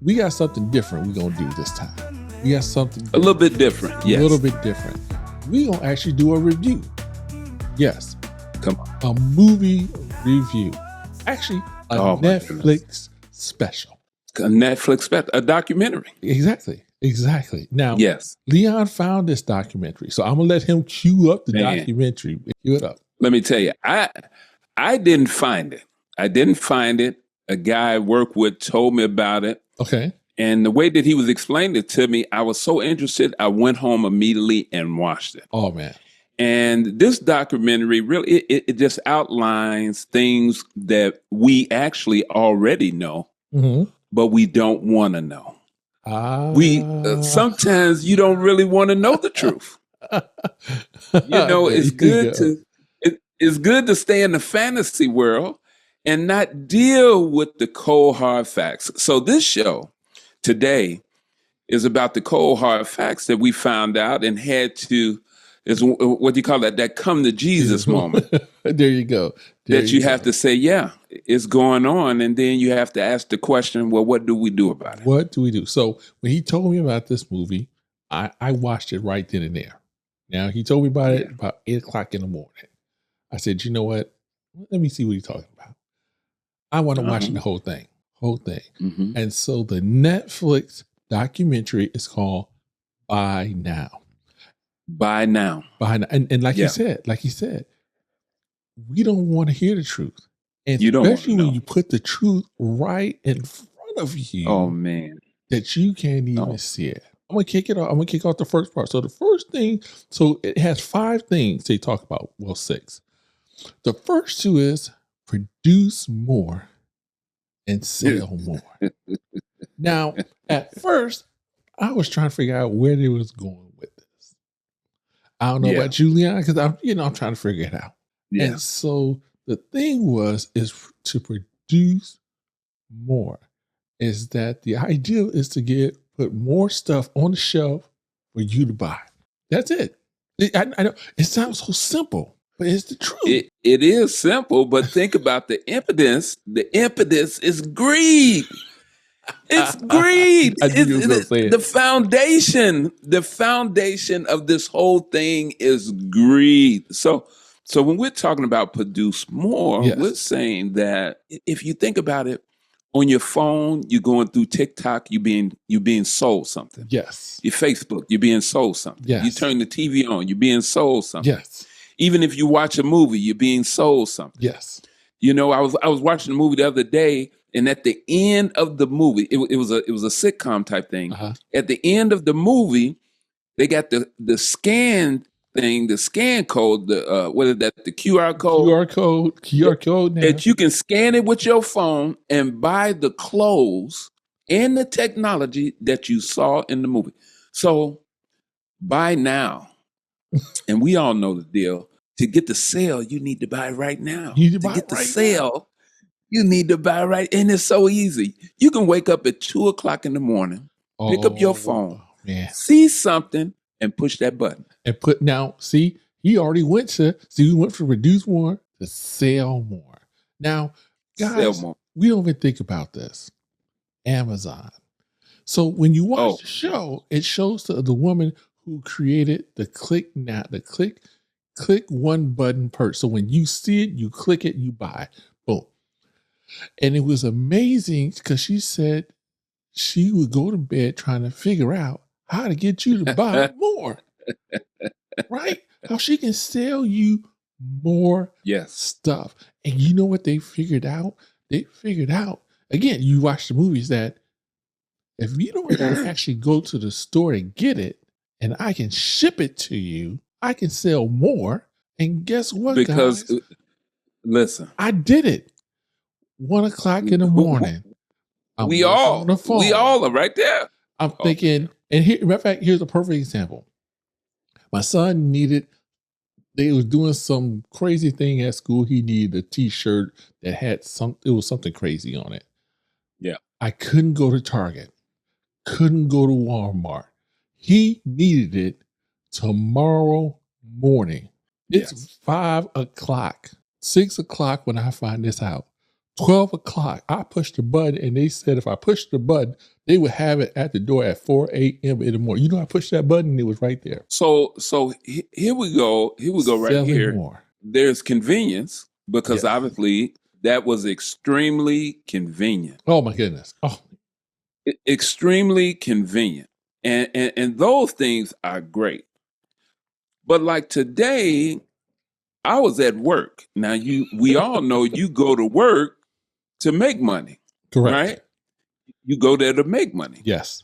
we got something different we're going to do this time. We got something a little bit different. Yes. A little bit different. We're going to actually do a review. Yes. Come on. A movie review. Actually, a Netflix special. A Netflix special. A documentary. Exactly. Now, yes. Leon found this documentary. So I'm going to let him cue up the documentary. Cue it up. Let me tell you, I didn't find it. A guy I work with told me about it. Okay. And the way that he was explaining it to me, I was so interested, I went home immediately and watched it. Oh, man. And this documentary really, it just outlines things that we actually already know, but we don't want to know. Sometimes you don't really want to know the truth. It's good to stay in the fantasy world and not deal with the cold hard facts. So this show today is about the cold hard facts that we found out and had to, is what do you call that come to Jesus moment. There you go. You have to say, yeah, it's going on. And then you have to ask the question, well, what do we do about it? What do we do? So when he told me about this movie, I watched it right then and there. Now, he told me about it about 8:00 in the morning. I said, you know what? Let me see what he's talking about. I want to watch the whole thing. Mm-hmm. And so the Netflix documentary is called Buy Now. And like he said, we don't want to hear the truth. And especially when you put the truth right in front of you. Oh, man. That you can't even see it. I'm going to kick it off. I'm going to kick off the first part. So the first thing, so it has 5 things they talk about. Well, 6. The first 2 is produce more and sell more. Now, at first, I was trying to figure out where they was going with this. I don't know about Julian, because I'm trying to figure it out. Yeah. And so the thing is to produce more. Is that the idea is to put more stuff on the shelf for you to buy. That's it. I know it sounds so simple, but it's the truth. It is simple, but think about the impetus. The impetus is greed. It's greed. The foundation of this whole thing is greed. So when we're talking about produce more, we're saying that if you think about it, on your phone, you're going through TikTok, you're being sold something. Yes. Your Facebook, you're being sold something. Yes. You turn the TV on, you're being sold something. Yes. Even if you watch a movie, you're being sold something. Yes. I was watching a movie the other day, and at the end of the movie, it was a sitcom type thing. Uh-huh. At the end of the movie, they got the scan thing, the scan code, the QR code. QR code now. That you can scan it with your phone and buy the clothes and the technology that you saw in the movie. So buy now. And we all know the deal. To get the sale, you need to buy right now. You need to buy right. And it's so easy. You can wake up at 2:00 in the morning, pick up your phone, see something, and push that button. And he already went from reduce more to sell more. Now, guys, we don't even think about this. Amazon. So when you watch the show, it shows the woman who created the click one button purchase. So when you see it, you click it, you buy it. Boom. And it was amazing because she said she would go to bed trying to figure out how to get you to buy more. Right? How she can sell you more stuff. And you know what they figured out? Again, you watch the movies, that if you don't actually go to the store and get it, and I can ship it to you, I can sell more. And guess what, guys? Listen. I did it. 1:00 in the morning. We all are right there. I'm thinking, and here, matter of fact, here's a perfect example. My son they was doing some crazy thing at school. He needed a t-shirt that had it was something crazy on it. Yeah. I couldn't go to Target. Couldn't go to Walmart. He needed it tomorrow morning. It's 5:00, 6:00 when I find this out. 12 o'clock, I pushed the button, and they said if I pushed the button, they would have it at the door at 4 a.m. in the morning. You know, I pushed that button, and it was right there. So here we go. Here we go right Selling here. more. There's convenience because Yes. obviously that was extremely convenient. Oh, my goodness. Oh, Extremely convenient. And those things are great. But like today, I was at work. Now we all know you go to work to make money, correct. right? You go there to make money. Yes.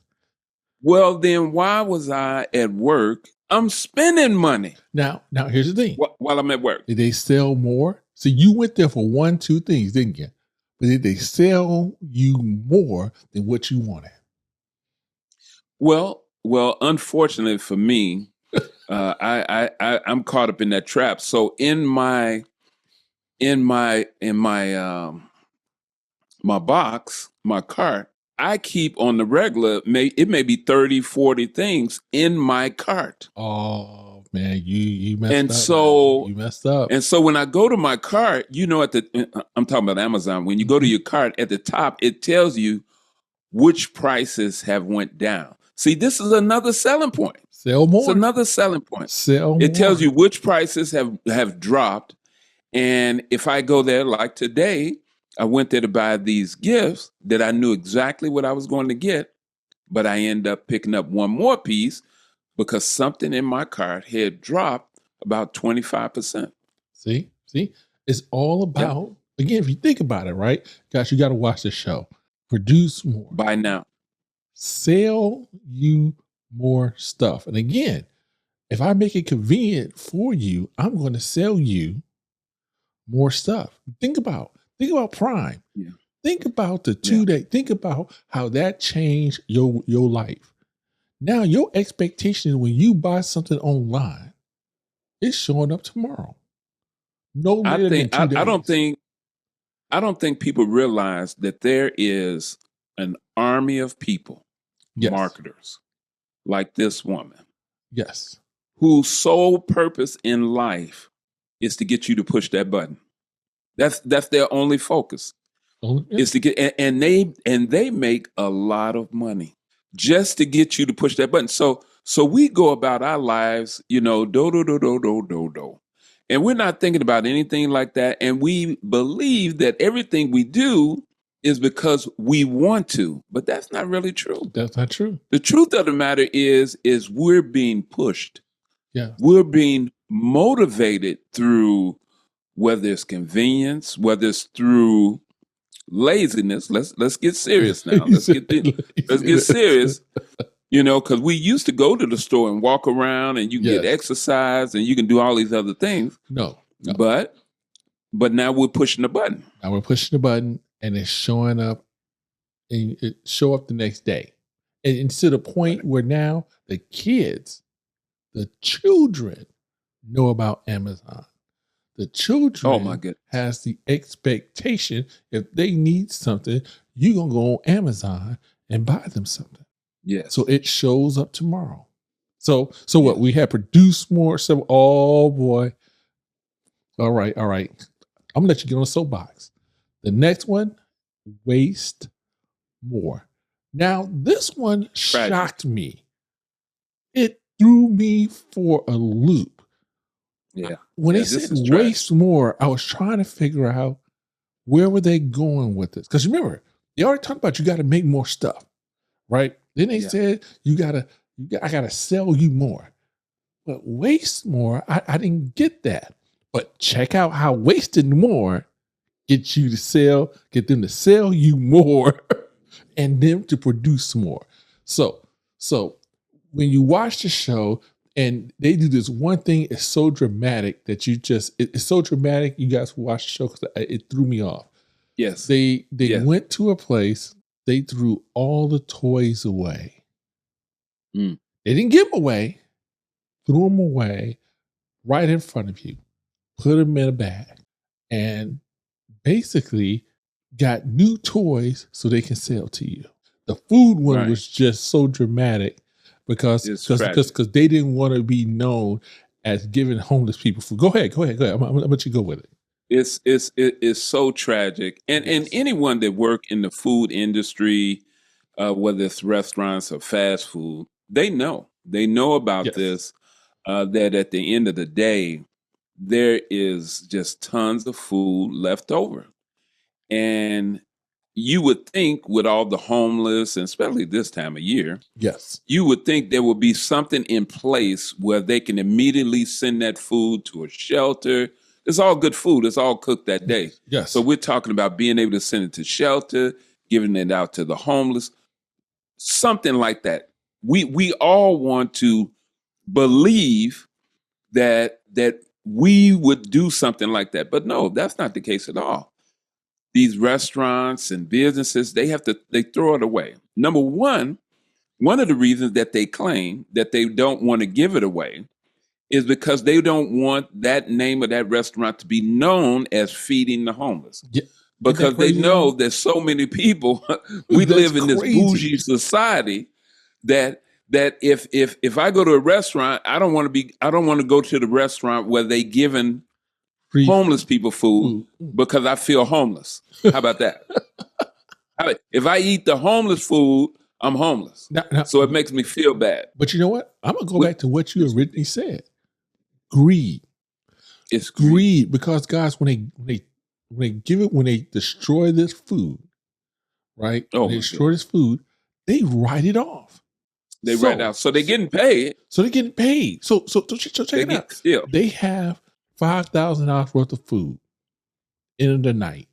Well, then why was I at work? I'm spending money Now, here's the thing. while I'm at work. Did they sell more? So you went there for 1-2 things, didn't you? But did they sell you more than what you wanted? Well, unfortunately for me, I'm caught up in that trap. So in my box, my cart, I keep on the regular, it may be 30, 40 things in my cart. Oh man, you messed And up. so- man. You messed up. And so when I go to my cart, you know, I'm talking about Amazon. When you go to your cart at the top, it tells you which prices have went down. See, this is another selling point. Sell more. It's another selling point. Sell more. It tells you which prices have dropped. And if I go there, like today, I went there to buy these gifts that I knew exactly what I was going to get, but I end up picking up one more piece because something in my cart had dropped about 25%. See, it's all about, again, if you think about it, right? Gosh, you got to watch the show. Produce more. By now. Sell you more stuff. And again, if I make it convenient for you, I'm going to sell you more stuff. Think about Prime. Yeah. Think about the 2-day. Think about how that changed your life. Now your expectation when you buy something online, it's showing up tomorrow. No later than 2 days. I don't think people realize that there is an army of people, marketers, like this woman. Yes. Whose sole purpose in life is to get you to push that button. That's their only focus. Is to get and they make a lot of money just to get you to push that button. So we go about our lives, you know, do. And we're not thinking about anything like that. And we believe that everything we do is because we want to, but that's not really true. That's not true. The truth of the matter is we're being pushed. Yeah. We're being motivated through whether it's convenience, whether it's through laziness. Let's get serious now. Let's get serious. You know, because we used to go to the store and walk around and you get exercise and you can do all these other things. No. But now we're pushing the button. Now we're pushing the button and it's showing up, and it show up the next day. And to the point where now the children know about Amazon. The children has the expectation if they need something, you're going to go on Amazon and buy them something. Yeah. So it shows up tomorrow. So what? We have produced more. So, oh boy. All right. I'm going to let you get on a soapbox. The next one, waste more. Now, this one shocked me. It threw me for a loop. Yeah. When they said waste more, I was trying to figure out where were they going with this? Because remember, they already talked about you got to make more stuff, right? Then they said I got to sell you more. But waste more, I didn't get that. But check out how wasting more get them to sell you more and them to produce more. So when you watch the show and they do this one thing, it's so dramatic that it's so dramatic. You guys watch the show because it threw me off. Yes. They went to a place, they threw all the toys away. They didn't give them away, threw them away right in front of you, put them in a bag, and basically got new toys so they can sell to you. The food one was just so dramatic because they didn't want to be known as giving homeless people food. Go ahead. I'm gonna let you go with it. It's so tragic. And Yes. anyone that work in the food industry, whether it's restaurants or fast food, they know about Yes. this. That at the end of the day, there is just tons of food left over, and you would think with all the homeless, and especially this time of year, Yes. you would think there would be something in place where they can immediately send that food to a shelter. It's all good food. It's all cooked that day. Yes. So we're talking about being able to send it to shelter, giving it out to the homeless, something like that. We all want to believe that we would do something like that. But no, that's not the case at all. These restaurants and businesses, they throw it away. Number one of the reasons that they claim that they don't want to give it away is because they don't want that name of that restaurant to be known as feeding the homeless. Yeah. Because they know that so many people, we live in this bougie society that if I go to a restaurant, I don't want to go to the restaurant where they giving homeless people food because I feel homeless. How about that? If I eat the homeless food, I'm homeless. So it makes me feel bad. But you know what? I'm gonna go back to what you originally said. Greed. It's greed because guys, when they destroy this food, right? When they destroy this food, they write it off. They write it out. So they're getting paid. So check it out. Still. They have $5,000 worth of food in the night.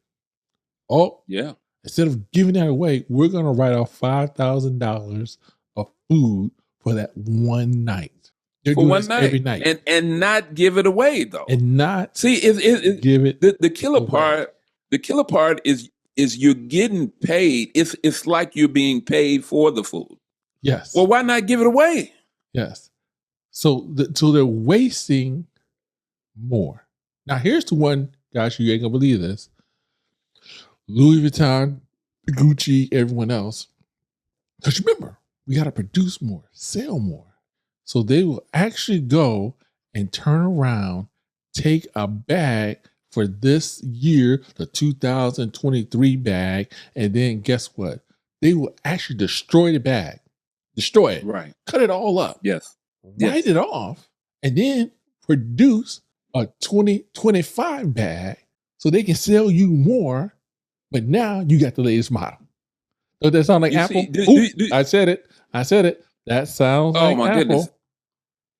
Oh, yeah. Instead of giving that away, we're going to write off $5,000 of food for that one night. They're for doing one this night. every night. And not give it away, though. And not give it the killer away. part. The killer part is you're getting paid. It's like you're being paid for the food. Yes. Well, why not give it away? Yes. So they're wasting more. Now, here's the one, guys, you ain't gonna believe this. Louis Vuitton, Gucci, everyone else. Because remember, we got to produce more, sell more. So they will actually go and turn around, take a bag for this year, the 2023 bag, and then guess what? They will actually destroy the bag. Destroy it. Right. Cut it all up. Yes. Write it off, and then produce a 2025 bag so they can sell you more. But now you got the latest model. Does that sound like Apple? I said it. That sounds like Apple. Oh my goodness.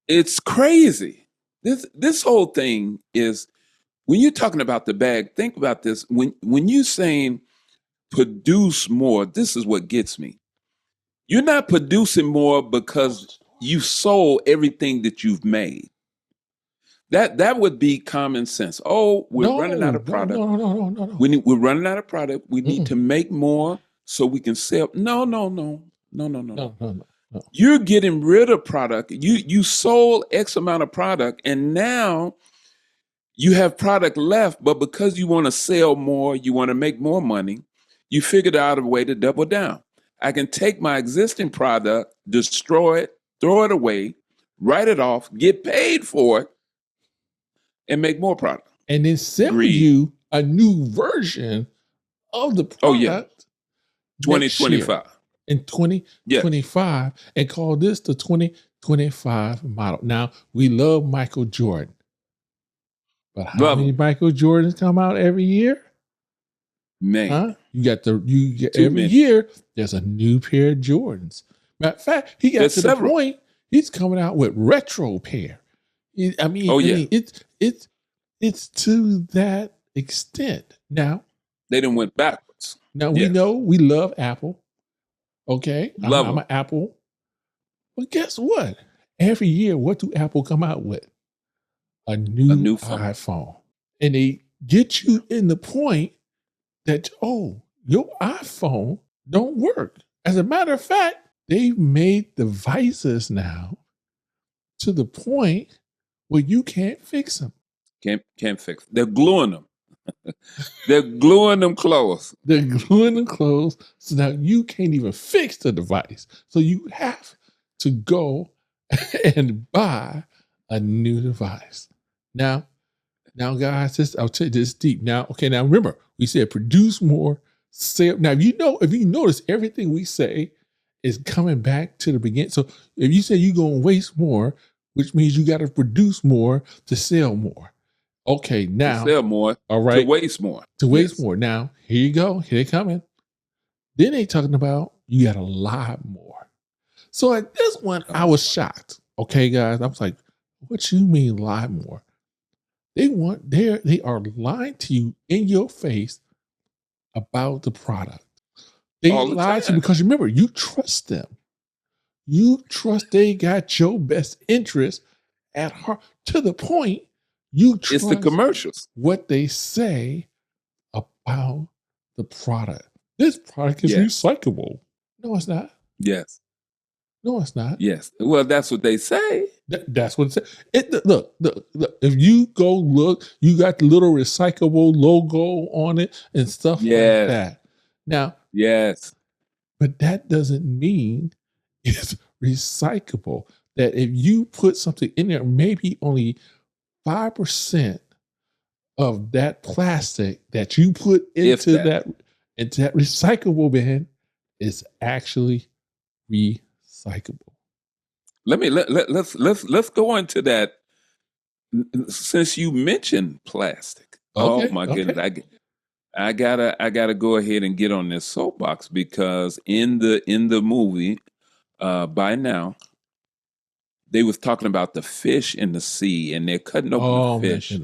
It's crazy. This whole thing is, when you're talking about the bag, think about this. When you're saying produce more, this is what gets me. You're not producing more because you sold everything that you've made. That would be common sense. Oh, we're running out of product. No. We're running out of product. We need to make more so we can sell. No. You're getting rid of product. You sold X amount of product, and now you have product left. But because you want to sell more, you want to make more money, you figured out a way to double down. I can take my existing product, destroy it, throw it away, write it off, get paid for it, and make more product. And then sell you a new version of the product. 2025. In 2025, and call this the 2025 model. Now, we love Michael Jordan. But how many Michael Jordans come out every year? Man. Huh? You get every year, there's a new pair of Jordans. Matter of fact, he got to the point, he's coming out with retro pair. It's to that extent. Now they done went backwards. Now we know we love Apple. Okay, I'm an Apple. But guess what? Every year, what do Apple come out with? A new iPhone. And they get you in the point that, your iPhone don't work. As a matter of fact, they've made devices now to the point where you can't fix them. Can't fix them. They're gluing them. They're gluing them closed. They're gluing them closed. So now you can't even fix the device. So you have to go and buy a new device. Now, Now, guys, I'll tell you this deep. Now, okay, now remember, we said produce more, sell. Now, if you notice, everything we say is coming back to the beginning. So if you say you're gonna waste more, which means you got to produce more to sell more. Okay, now to sell more, all right, to waste more. To waste more. Now, here you go. Here they coming. Then they talking about you got to lie more. So at this one, I was shocked. Okay, guys, I was like, "What you mean lie more?" They are lying to you in your face about the product. They lie to you because remember, you trust them. You trust they got your best interest at heart to the point you trust it's the commercials. What they say about the product. This product is recyclable. No, it's not. Yes. No, it's not. Yes. Well, that's what they say. That's what it says. Look. If you go look, you got the little recyclable logo on it and stuff like that. Now, but that doesn't mean it's recyclable. That if you put something in there, maybe only 5% of that plastic that you put into that recyclable bin is actually recyclable. Let's go into that. Since you mentioned plastic, oh my goodness, I gotta go ahead and get on this soapbox because in the movie, by now, they was talking about the fish in the sea and they're cutting open the fish.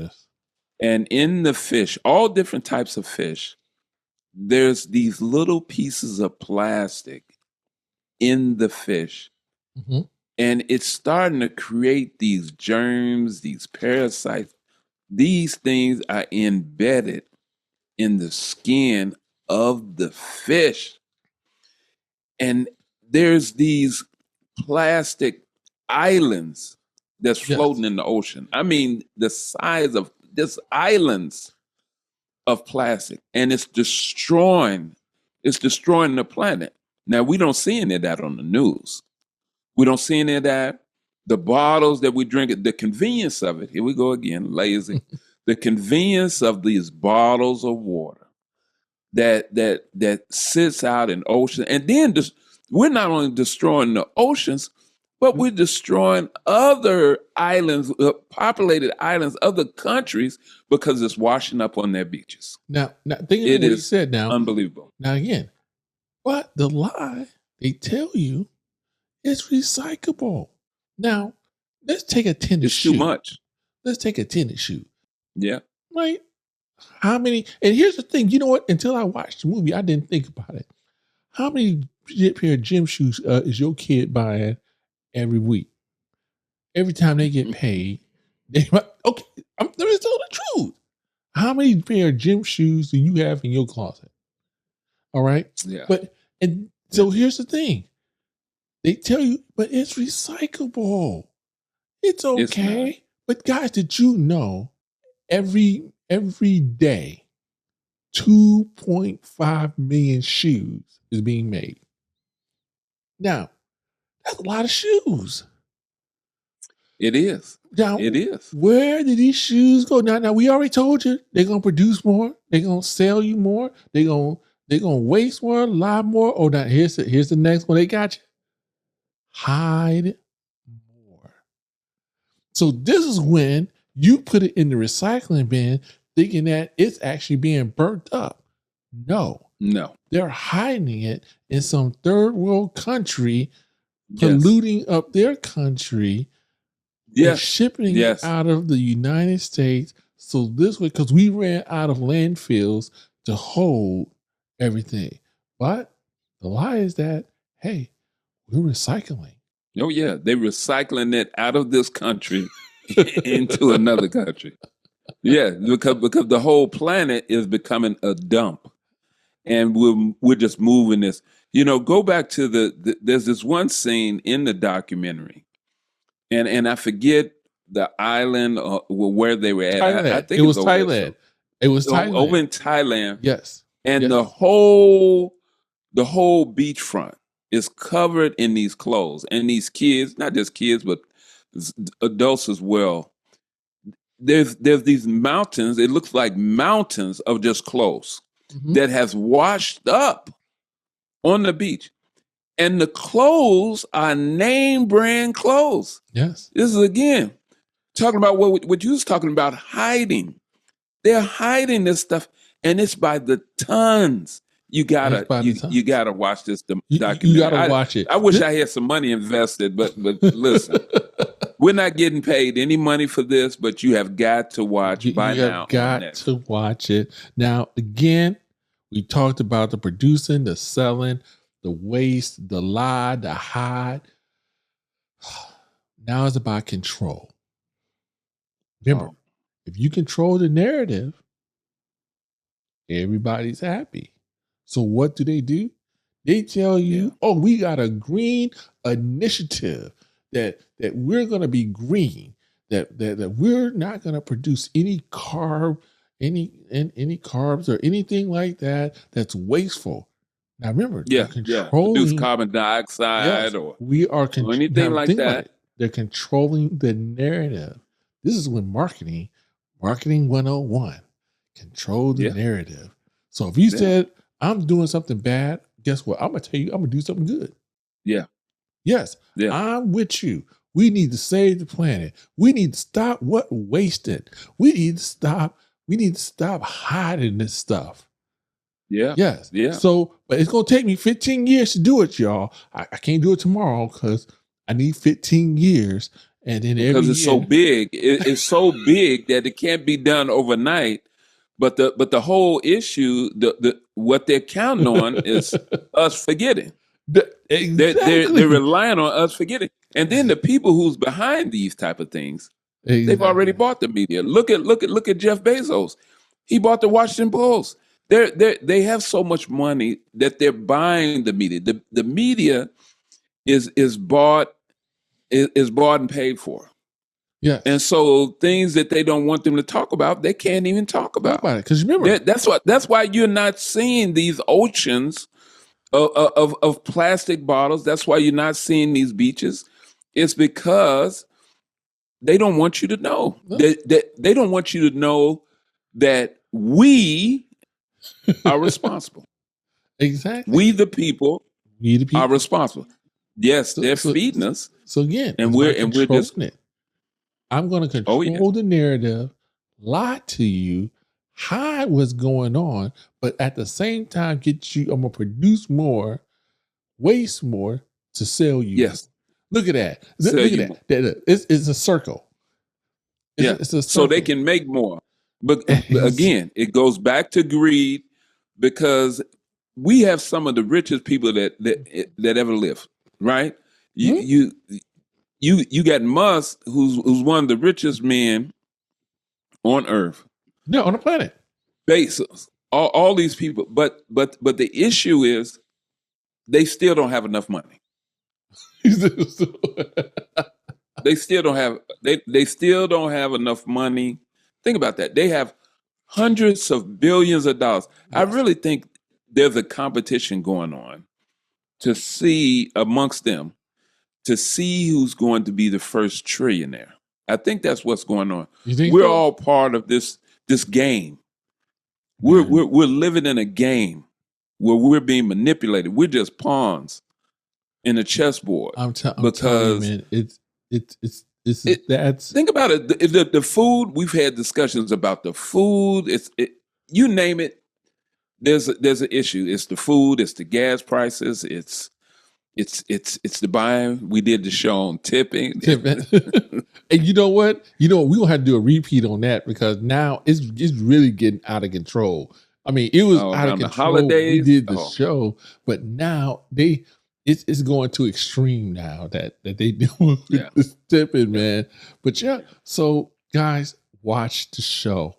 And in the fish, all different types of fish, there's these little pieces of plastic in the fish. Mm-hmm. And it's starting to create these germs, these parasites. These things are embedded in the skin of the fish. And there's these plastic islands that's floating in the ocean. I mean, the size of this islands of plastic, and it's destroying the planet. Now, we don't see any of that on the news. We don't see any of that. The bottles that we drink, the convenience of it, here we go again, lazy. The convenience of these bottles of water that sits out in ocean. And then we're not only destroying the oceans, but we're destroying other islands, populated islands, other countries, because it's washing up on their beaches. Now thinking of what you said now. Unbelievable. Now again, but the lie they tell you is recyclable. Now, let's take a tennis shoe. It's too much. Let's take a tennis shoe. Yeah. Right? How many, and here's the thing, you know what? Until I watched the movie, I didn't think about it. How many pair of gym shoes is your kid buying every week? Every time they get paid, let me tell the truth. How many pair of gym shoes do you have in your closet? All right? Yeah. So here's the thing. They tell you, but it's recyclable. It's okay. But guys, did you know every day 2.5 million shoes is being made? Now, that's a lot of shoes. It is. Now, it is. Where did these shoes go? Now we already told you they're gonna produce more, they're gonna sell you more, they're gonna waste more, lie more. Oh, now here's the next one they got you. Hide more. So this is when you put it in the recycling bin thinking that it's actually being burnt up. No. They're hiding it in some third world country, polluting up their country, and shipping it out of the United States. So this way, because we ran out of landfills to hold everything. But the lie is that, hey, we're recycling. Oh, yeah. They're recycling it out of this country into another country. Yeah, because the whole planet is becoming a dump. And we're just moving this. You know, go back to there's this one scene in the documentary. And I forget the island where they were at. I think it was Thailand. It was Thailand. Over in Thailand. Yes. And the whole beachfront is covered in these clothes. And these kids, not just kids, but adults as well, there's these mountains. It looks like mountains of just clothes that has washed up on the beach. And the clothes are name brand clothes. Yes. This is, again, talking about what you was talking about, hiding. They're hiding this stuff, and it's by the tons. You gotta watch this documentary. You gotta watch it. I wish I had some money invested, but listen, we're not getting paid any money for this, but you have got to watch by now. You have got to watch it. Now, again, we talked about the producing, the selling, the waste, the lie, the hide. Now it's about control. Remember, if you control the narrative, everybody's happy. So what do? They tell you, oh, we got a green initiative that we're going to be green, that we're not going to produce any carbs or anything like that that's wasteful. Now remember, produce carbon dioxide or anything like that. They're controlling the narrative. This is when marketing 101, control the narrative. So if you said, I'm doing something bad, guess what? I'm going to tell you, I'm going to do something good. Yeah. Yes. Yeah. I'm with you. We need to save the planet. We need to stop wasting. We need to stop hiding this stuff. Yeah. Yes. Yeah. So, but it's going to take me 15 years to do it, y'all. I can't do it tomorrow because I need 15 years. And then because it's so big, it's so big that it can't be done overnight. But the whole issue, what they're counting on is us forgetting. Exactly. They're relying on us forgetting. And then the people who's behind these type of things, they've already bought the media. Look at Jeff Bezos. He bought the Washington Post. They have so much money that they're buying the media. The media is bought and paid for. Yeah. And so things that they don't want them to talk about, they can't even talk about. Because remember, that's why you're not seeing these oceans of plastic bottles. That's why you're not seeing these beaches. It's because they don't want you to know. No. They don't want you to know that we are responsible. Exactly. We the people are responsible. Yes, they're feeding us. So again, and we're just it. I'm going to control the narrative, lie to you, hide what's going on, but at the same time, I'm going to produce more, waste more to sell you. Yes. Look at that. Look at that. It's a circle. It's a circle. So they can make more. But again, it goes back to greed because we have some of the richest people that ever lived, right? You got Musk, who's one of the richest men on Earth. Yeah, on the planet. Bezos, all these people, but the issue is they still don't have enough money. They still don't have enough money. Think about that. They have hundreds of billions of dollars. Yes. I really think there's a competition going on to see amongst them to see who's going to be the first trillionaire. I think that's what's going on. We're all part of this game. We're living in a game where we're being manipulated. We're just pawns in a chessboard. I'm telling you, man, think about it. The food, we've had discussions about the food. You name it. There's an issue. It's the food. It's the gas prices. It's the buying. We did the show on tipping. And you know what? We're gonna have to do a repeat on that because now it's really getting out of control. I mean, it was out of control. The holidays, we did the show, but now it's going to extreme now that they do this tipping, man. But so guys, watch the show.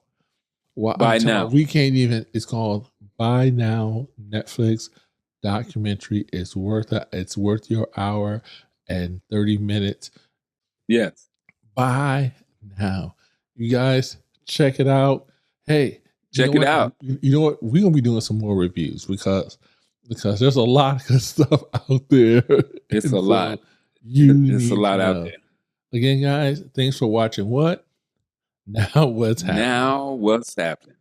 Buy now. We can't even. It's called Buy Now Netflix documentary. It's worth your hour and 30 minutes. Yes. Buy now. You guys check it out. Hey, check it out. You know what? We're gonna be doing some more reviews because there's a lot of good stuff out there. It's a lot. It's a lot out there. Again, guys, thanks for watching. What? Now what's happening? Now what's happening?